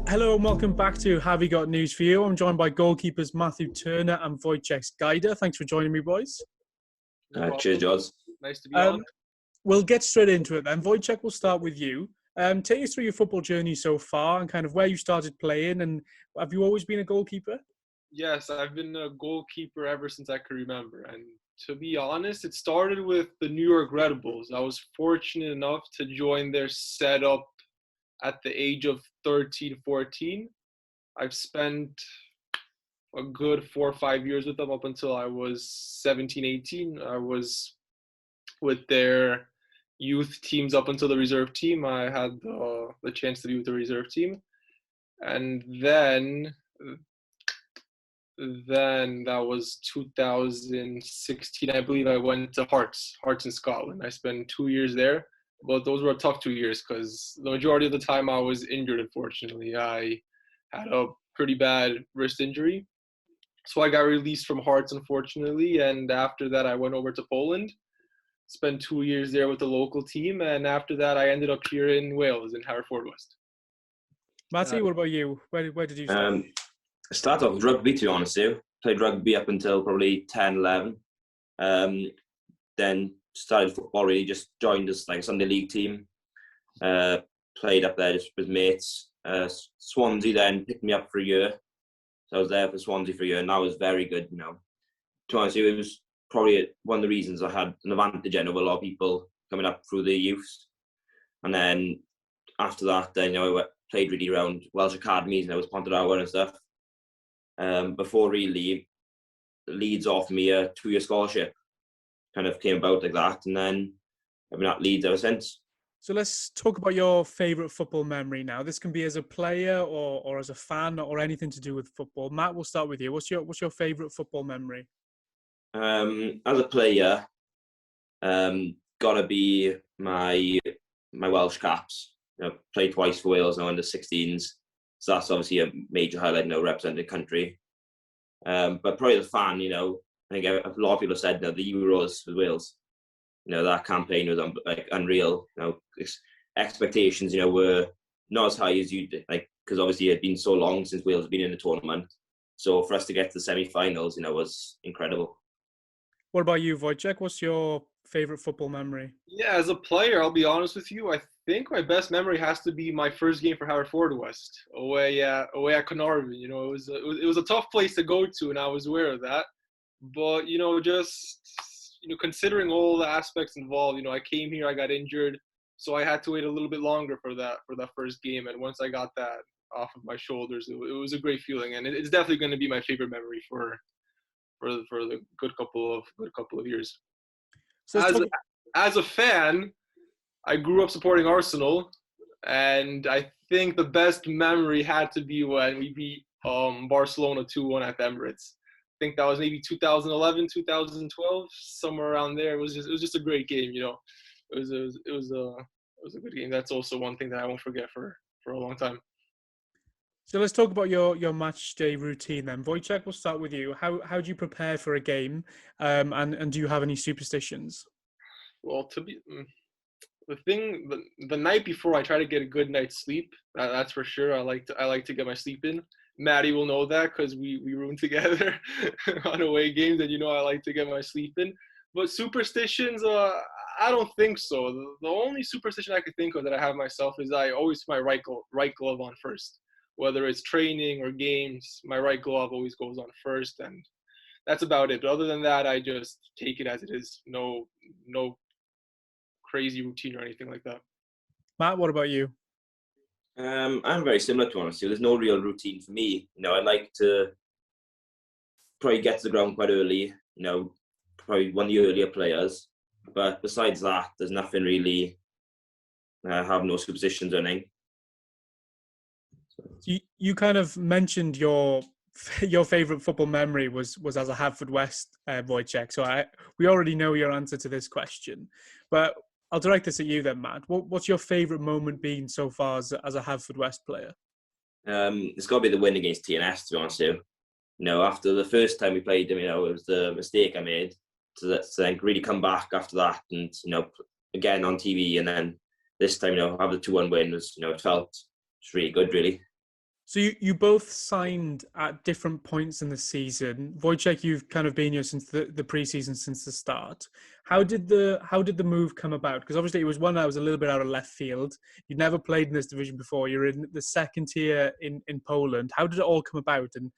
Hello and welcome back to Havvy Got news for you. I'm joined by goalkeepers Matthew Turner and Wojciech Gajda. Thanks for joining me, boys. Cheers, George. Nice to be on. We'll get straight into it then. Wojciech, we'll start with you. Take us through your football journey so far and kind of where you started playing, and have you always been a goalkeeper? Yes, I've been a goalkeeper ever since I can remember. And to be honest, it started with the New York Red Bulls. I was fortunate enough to join their setup at the age of 13, 14. I've spent a good 4 or 5 years with them up until I was 17, 18. I was with their youth teams up until the reserve team. I had the chance to be with the reserve team. And then that was 2016, I believe. I went to Hearts in Scotland. I spent 2 years there, but those were tough 2 years because the majority of the time I was injured, unfortunately. I had a pretty bad wrist injury, so I got released from Hearts, unfortunately, and after that I went over to Poland, spent 2 years there with the local team, and after that I ended up here in Wales, in Haverfordwest. Matty, what about you? Where did you start? I started off with rugby, to be honest with you. Played rugby up until probably 10, 11. Then started football, really, just joined us like a Sunday league team. Played up there just with mates. Swansea then picked me up for a year. So I was there for Swansea for a year, and that was very good, you know. To be honest with you, it was probably one of the reasons I had an advantage over a lot of people coming up through the youth. And then after that, then, you know, I played really around Welsh academies, and I was Pontardawe and stuff. Before really Leeds offered me a 2-year scholarship, kind of came about like that, and then I've been at Leeds ever since. So let's talk about your favourite football memory now. This can be as a player or as a fan or anything to do with football. Matt, we'll start with you. What's your favourite football memory? As a player, gotta be my Welsh caps. You know, played twice for Wales now under 16s. So that's obviously a major highlight, you know, representing the country. But probably the fan, you know, I think a lot of people have said, you know, the Euros with Wales, you know, that campaign was like unreal. You know, expectations, you know, were not as high as you did, like, because obviously it had been so long since Wales had been in the tournament. So for us to get to the semi-finals, you know, was incredible. What about you, Wojciech? What's your favourite football memory? Yeah, as a player, I'll be honest with you, I think my best memory has to be my first game for Haverfordwest away at Carnarvon. You know, it was a tough place to go to, and I was aware of that. But you know, just considering all the aspects involved, you know, I came here, I got injured, so I had to wait a little bit longer for that first game. And once I got that off of my shoulders, it was a great feeling, and it's definitely going to be my favorite memory for the good couple of years. So as a fan, I grew up supporting Arsenal, and I think the best memory had to be when we beat Barcelona 2-1 at the Emirates. I think that was maybe 2011, 2012, somewhere around there. It was just a great game, you know. It was a good game. That's also one thing that I won't forget for a long time. So let's talk about your match day routine then. Wojciech, we'll start with you. How do you prepare for a game, and do you have any superstitions? Well, the night before, I try to get a good night's sleep. That's for sure. I like to get my sleep in. Maddie will know that because we room together on away games, and you know I like to get my sleep in. But superstitions, I don't think so. The only superstition I could think of that I have myself is I always put my right glove on first. Whether it's training or games, my right glove always goes on first, and that's about it. But other than that, I just take it as it is. No crazy routine or anything like that. Matt, what about you? I'm very similar, to honestly. There's no real routine for me. You know, I like to probably get to the ground quite early. You know, probably one of the earlier players. But besides that, there's nothing really. I have no superstitions or anything. You kind of mentioned your favourite football memory was as a Haverfordwest Wojciech. So we already know your answer to this question, but I'll direct this at you then, Matt. What's your favourite moment been so far as a Haverfordwest player? It's got to be the win against TNS, to be honest with you. You know, after the first time we played them, you know, it was the mistake I made to then really come back after that, and you know, again on TV, and then this time, you know, have the 2-1 win was, you know, it felt really good, really. So you both signed at different points in the season. Wojciech, you've kind of been here since the preseason, since the start. How did the move come about? Because obviously it was one that was a little bit out of left field. You'd never played in this division before. You're in the second tier in Poland. How did it all come about? And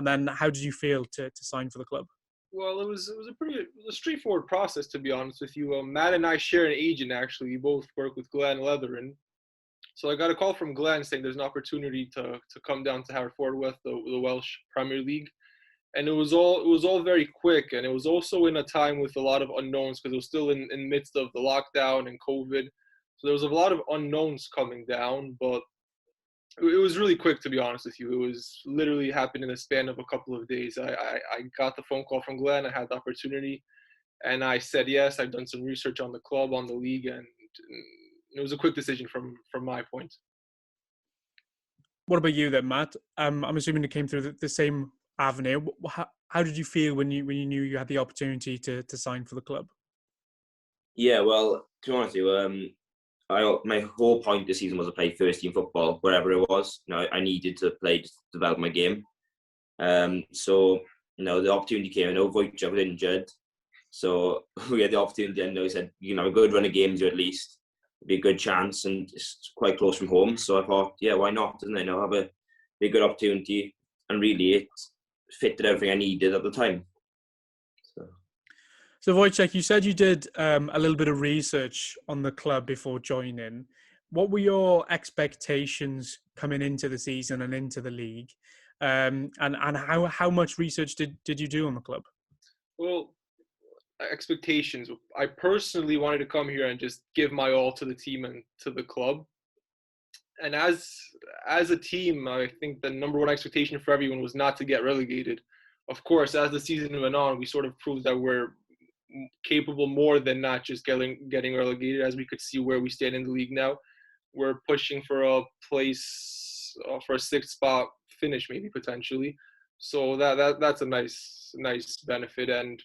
then how did you feel to sign for the club? Well, it was a straightforward process, to be honest with you. Matt and I share an agent, actually. We both work with Glenn Leatherin. So I got a call from Glenn saying there's an opportunity to come down to Haverfordwest, the Welsh Premier League, and it was all very quick, and it was also in a time with a lot of unknowns because it was still in midst of the lockdown and COVID, so there was a lot of unknowns coming down, but it was really quick, to be honest with you. It was literally happened in the span of a couple of days. I got the phone call from Glenn. I had the opportunity, and I said yes. I've done some research on the club, on the league, and it was a quick decision from my point. What about you then, Matt? I'm assuming it came through the same avenue. How did you feel when you knew you had the opportunity to sign for the club? Yeah, well, to be honest with you, my whole point this season was to play first team football wherever it was. I needed to play to develop my game. So the opportunity came. I know Wojciech was injured, so we had the opportunity. And he said, a good run of games here at least. It'd be a good chance, and it's quite close from home. So I thought, yeah, why not? And then have a good opportunity, and really it fitted everything I needed at the time. So Wojciech, you said you did a little bit of research on the club before joining. What were your expectations coming into the season and into the league? And how much research did you do on the club? Well, expectations. I personally wanted to come here and just give my all to the team and to the club. And as a team, I think the number one expectation for everyone was not to get relegated. Of course, as the season went on, we sort of proved that we're capable more than not just getting relegated. As we could see where we stand in the league now, we're pushing for a place for a sixth spot finish, maybe potentially. So that's a nice benefit. And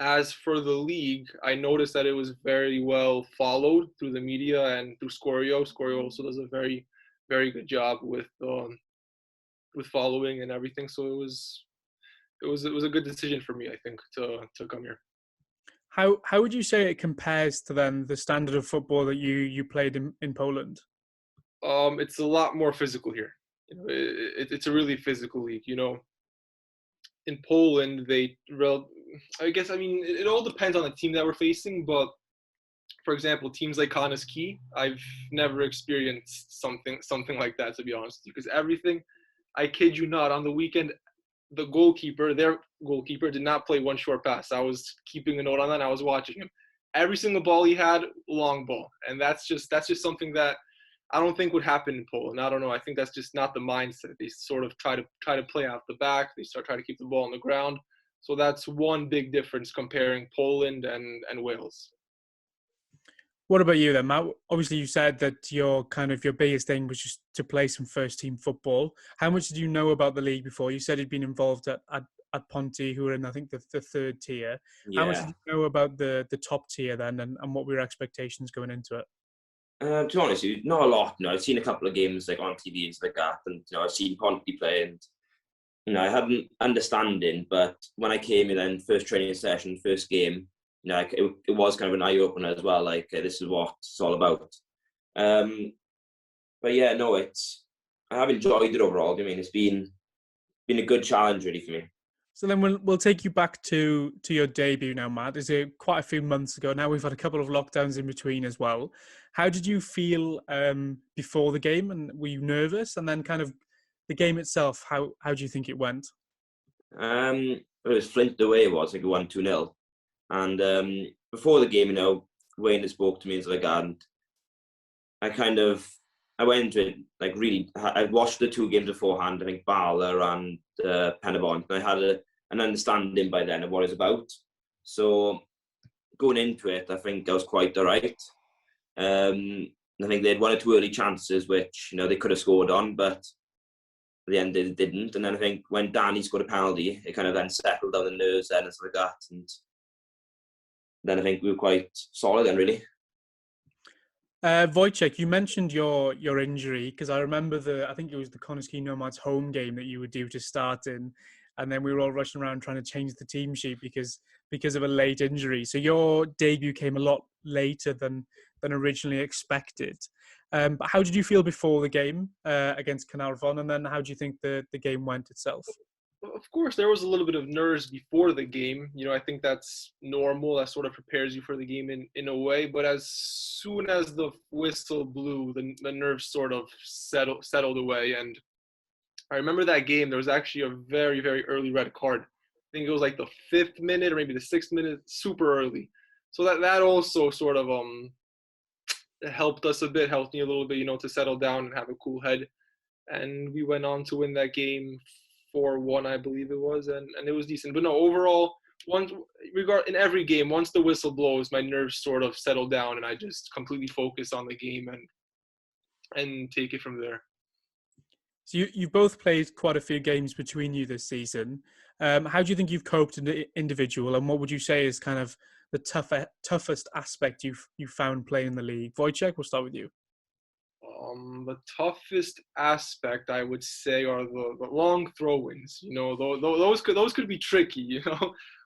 as for the league, I noticed that it was very well followed through the media and through Scorio. Scorio also does a very, very good job with following and everything. So it was a good decision for me, I think, to come here. How would you say it compares to then the standard of football that you played in Poland? It's a lot more physical here. It's a really physical league. In Poland, it all depends on the team that we're facing. But for example, teams like Key, I've never experienced something like that, to be honest, because everything, I kid you not, on the weekend, their goalkeeper did not play one short pass. I was keeping a note on that, and I was watching him. Every single ball he had, long ball. And that's just something that I don't think would happen in Poland. I don't know. I think that's just not the mindset. They sort of try to play out the back. They try to keep the ball on the ground. So that's one big difference comparing Poland and Wales. What about you then, Matt? Obviously, you said that your biggest thing was just to play some first team football. How much did you know about the league before? You said you'd been involved at Ponty, who were in, I think, the third tier. Yeah. How much did you know about the top tier then, and what were your expectations going into it? To be honest with you, not a lot. I've seen a couple of games like on TV and stuff like that, and I've seen Ponty play, and I had an understanding. But when I came in, then first training session, first game, it was kind of an eye opener as well. This is what it's all about. But yeah, no, I have enjoyed it overall. It's been a good challenge really for me. So then we'll take you back to your debut now, Matt. Is it quite a few months ago? Now we've had a couple of lockdowns in between as well. How did you feel before the game, and were you nervous? And then kind of the game itself, how do you think it went? It was Flint away. It was like 1-2-0, and before the game, Wayne had spoke to me and stuff like that, and I went into it really. I watched the two games beforehand. I think Bala and Penabont, and I had an understanding by then of what it's about. So going into it, I think I was quite all right. I think they had one or two early chances which they could have scored on, but at the end they didn't. And then I think when Danny scored a penalty, it kind of then settled down the nerves then and stuff like that. And then I think we were quite solid then, really. Wojciech, you mentioned your injury because I remember I think it was the Koneski Nomads home game that you were due to start in, and then we were all rushing around trying to change the team sheet because of a late injury. So your debut came a lot later than originally expected. But how did you feel before the game against Carnarvon, and then how do you think the game went itself? Of course, there was a little bit of nerves before the game. I think that's normal. That sort of prepares you for the game in a way. But as soon as the whistle blew, the nerves sort of settled away. And I remember that game. There was actually a very, very early red card. I think it was like the 5th minute or maybe the 6th minute, super early. So that also sort of helped us a bit, helped me a little bit, to settle down and have a cool head. And we went on to win that game 4-1, I believe it was, and it was decent. But no, overall, in every game, once the whistle blows, my nerves sort of settle down, and I just completely focus on the game and take it from there. So you both played quite a few games between you this season. How do you think you've coped in the individual, and what would you say is kind of the toughest aspect you found playing in the league? Wojciech, we'll start with you. The toughest aspect, I would say, are the long throw-ins. Those could be tricky.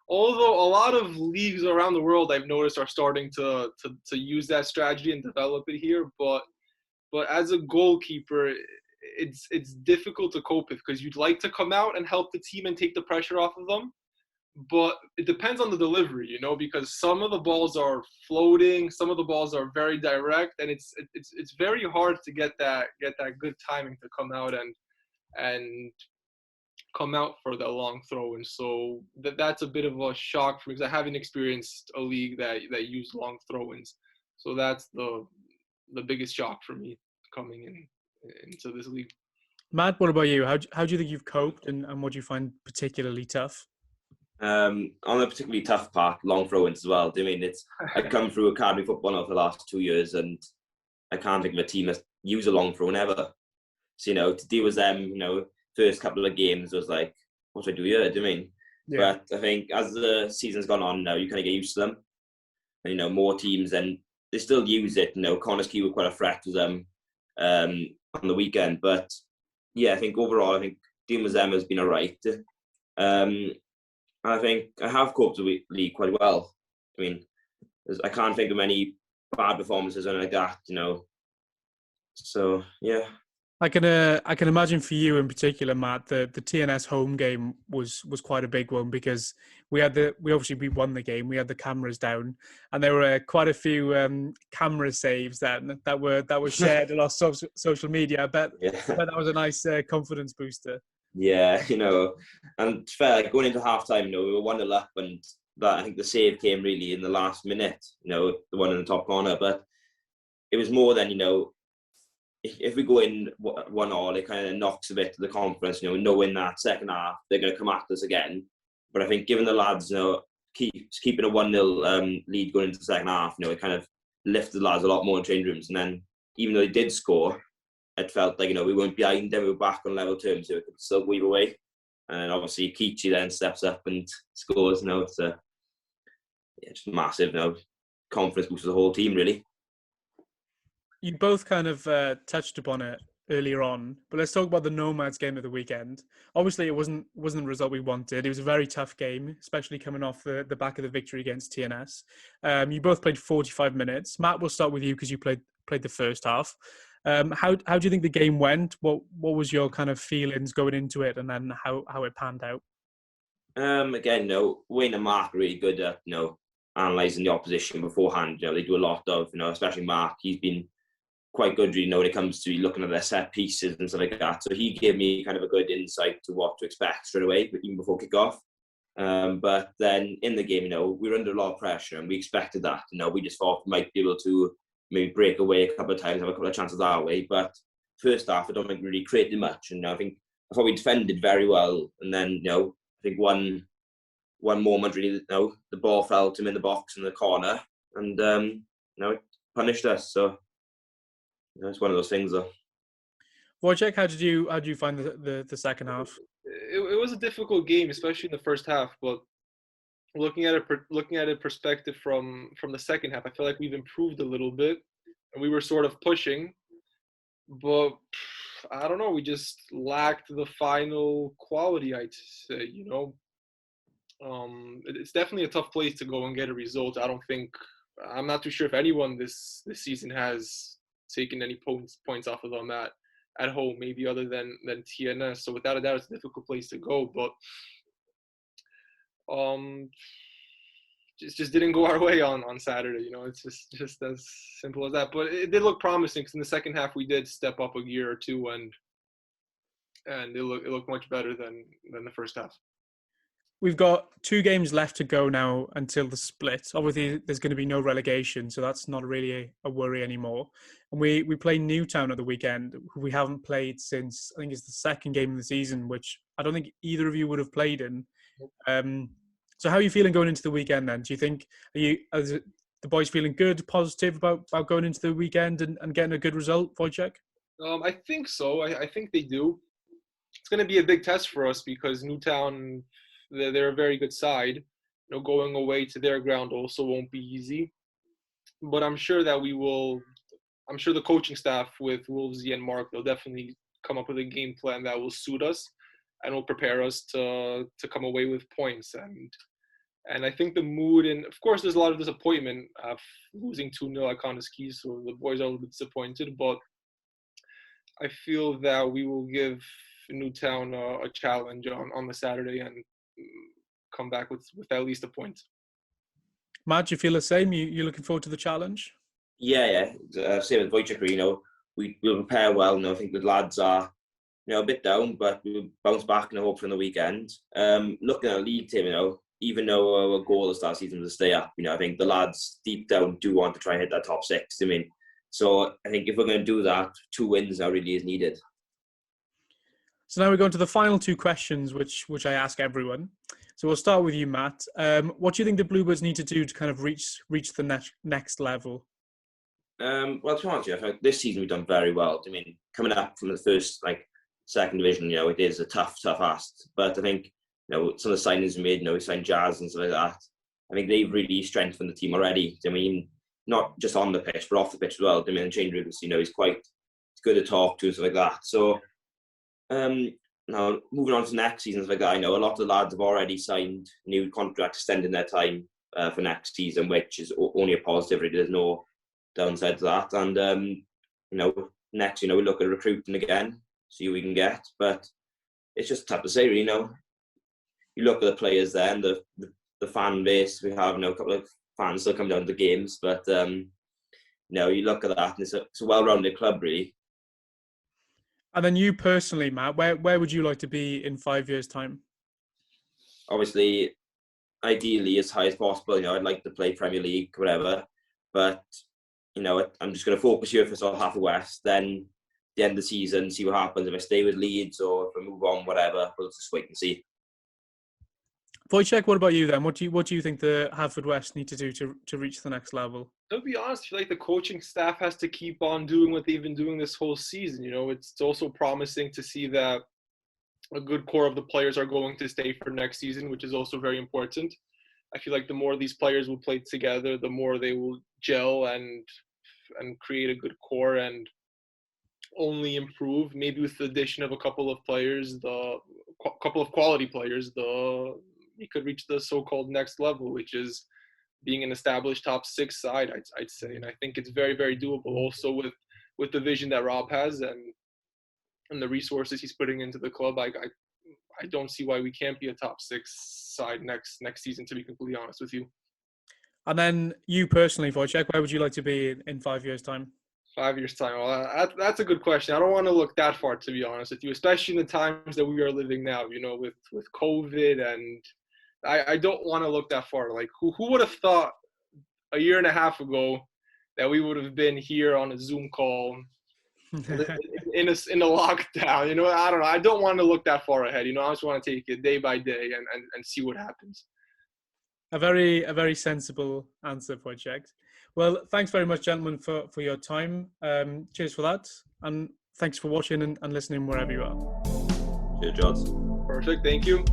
Although a lot of leagues around the world I've noticed are starting to use that strategy and develop it here. But as a goalkeeper, it's difficult to cope with because you'd like to come out and help the team and take the pressure off of them. But it depends on the delivery, because some of the balls are floating, some of the balls are very direct, and it's very hard to get that good timing to come out and come out for that long throw. And so that's a bit of a shock for me because I haven't experienced a league that used long throw-ins. So that's the biggest shock for me coming into this league. Matt, what about you? How do you think you've coped, and what do you find particularly tough? On the particularly tough part, long throw-ins as well. I've come through academy football now for the last 2 years, and I can't think of a team that's used a long throw ever. So, to deal with them, first couple of games was like, what do I do here? Yeah. But I think as the season's gone on now, you kind of get used to them. And, more teams, and they still use it. Koneski were quite a threat to them on the weekend. But, yeah, I think overall, dealing with them has been all right. I think I have coped with the league quite well. I can't think of any bad performances or anything like that, So, yeah. I can imagine for you in particular, Matt, the TNS home game was quite a big one because we won the game. We had the cameras down, and there were quite a few camera saves that were shared on our social media. I bet that was a nice confidence booster. Yeah, and fair, going into halftime, we were 1-0 up, and I think the save came really in the last minute, the one in the top corner. But it was more than, if we go in 1-0, it kind of knocks a bit to the confidence, knowing that second half they're going to come at us again. But I think giving the lads, keeping a 1-0 lead going into the second half, it kind of lifted the lads a lot more in change rooms. And then even though they did score, it felt like, we weren't behind them, we were back on level terms, so we could still weave away. And obviously, Kichi then steps up and scores. It's just massive, confidence boost for the whole team, really. You both kind of touched upon it earlier on, but let's talk about the Nomads game of the weekend. Obviously, it wasn't the result we wanted. It was a very tough game, especially coming off the back of the victory against TNS. You both played 45 minutes. Matt, we'll start with you because you played the first half. How do you think the game went? What was your kind of feelings going into it, and then how it panned out? Again, Wayne and Mark are really good at analysing the opposition beforehand. They do a lot of especially Mark. He's been quite good, really, when it comes to looking at their set pieces and stuff like that. So he gave me kind of a good insight to what to expect straight away, even before kickoff. But then in the game, we were under a lot of pressure, and we expected that. We just thought we might be able to maybe break away a couple of times, have a couple of chances that way. But first half, I don't think we really created much. And I thought we defended very well. And then, I think one moment really, the ball fell to him in the box in the corner, and it punished us. So it's one of those things, though. Wojciech, how did you find the second half? It was a difficult game, especially in the first half. But looking at it perspective from the second half, I feel like we've improved a little bit. we were sort of pushing, but I don't know, we just lacked the final quality, I'd say, you know. It's definitely a tough place to go and get a result. I'm not too sure if anyone this season has taken any points off of them at home, maybe other than TNS. So without a doubt, it's a difficult place to go. But just didn't go our way on Saturday. You know, it's just as simple as that. But it did look promising, because in the second half we did step up a gear or two, and it looked much better than the first half. We've got 2 games left to go now until the split. Obviously, there's going to be no relegation, so that's not really a worry anymore. And we play Newtown at the weekend, who we haven't played since, I think it's the second game of the season, which I don't think either of you would have played in. So how are you feeling going into the weekend then? Do you think, are the boys feeling good, positive about going into the weekend and getting a good result, Wojciech? I think so. I think they do. It's going to be a big test for us, because Newtown, they're a very good side. You know, going away to their ground also won't be easy. But I'm sure that I'm sure the coaching staff with Wolvesy and Mark, they'll definitely come up with a game plan that will suit us and will prepare us to come away with points. And I think the mood, and of course there's a lot of disappointment losing 2-0 at Kondiski, so the boys are a little bit disappointed, but I feel that we will give Newtown a challenge on the Saturday and come back with at least a point. Matt, do you feel the same? You looking forward to the challenge? Yeah. Same with Wojciech, you know, we'll prepare well. You know, I think the lads are, you know, a bit down, but we'll bounce back and hope for the weekend. Looking at the league team, you know, even though our goal is last season was to stay up, you know, I think the lads deep down do want to try and hit that top 6. I mean, so I think if we're going to do that, 2 wins now really is needed. So now we're going to the final 2 questions, which I ask everyone. So we'll start with you, Matt. What do you think the Bluebirds need to do to kind of reach the next level? Well, to be honest with you, I think this season we've done very well. I mean, coming up from the first, second division, you know, it is a tough ask. But I think, you know, some of the signings we made, you know, we signed Jazz and stuff like that. I think they've really strengthened the team already. I mean, not just on the pitch, but off the pitch as well. I mean, Shane Rivers, you know, he's good to talk to and stuff like that. So, now moving on to next season, like that, I know a lot of the lads have already signed new contracts, extending their time for next season, which is only a positive. Really. There's no downside to that. And you know, next, you know, we look at recruiting again, see who we can get. But it's just tough to say, really. You know, you look at the players there and the fan base we have. You know, a couple of fans still come down to the games, but you know, you look at that, and it's a well-rounded club, really. And then you personally, Matt, where would you like to be in 5 years' time? Obviously, ideally as high as possible. You know, I'd like to play Premier League, whatever. But, you know, I'm just going to focus here for sort of Haverfordwest. Then the end of the season, see what happens. If I stay with Leeds or if I move on, whatever, we'll just wait and see. Wojciech, what about you then? What do you think the Haverfordwest need to do to reach the next level? To be honest, I feel like the coaching staff has to keep on doing what they've been doing this whole season. You know, it's also promising to see that a good core of the players are going to stay for next season, which is also very important. I feel like the more these players will play together, the more they will gel and create a good core and only improve. Maybe with the addition of a couple of players, couple of quality players, we could reach the so-called next level, which is being an established top 6 side, I'd say. And I think it's very, very doable also with the vision that Rob has and the resources he's putting into the club. I don't see why we can't be a top 6 side next season, to be completely honest with you. And then you personally, Wojciech, where would you like to be in 5 years' time? 5 years' time. Well, that's a good question. I don't want to look that far, to be honest with you, especially in the times that we are living now, you know, with COVID, and I don't want to look that far. Like, who would have thought a year and a half ago that we would have been here on a Zoom call in a lockdown? You know, I don't know. I don't want to look that far ahead. You know, I just want to take it day by day and see what happens. A very sensible answer, Wojciech. Well, thanks very much, gentlemen, for your time. Cheers for that. And thanks for watching and listening wherever you are. Cheers, Jods. Perfect. Thank you.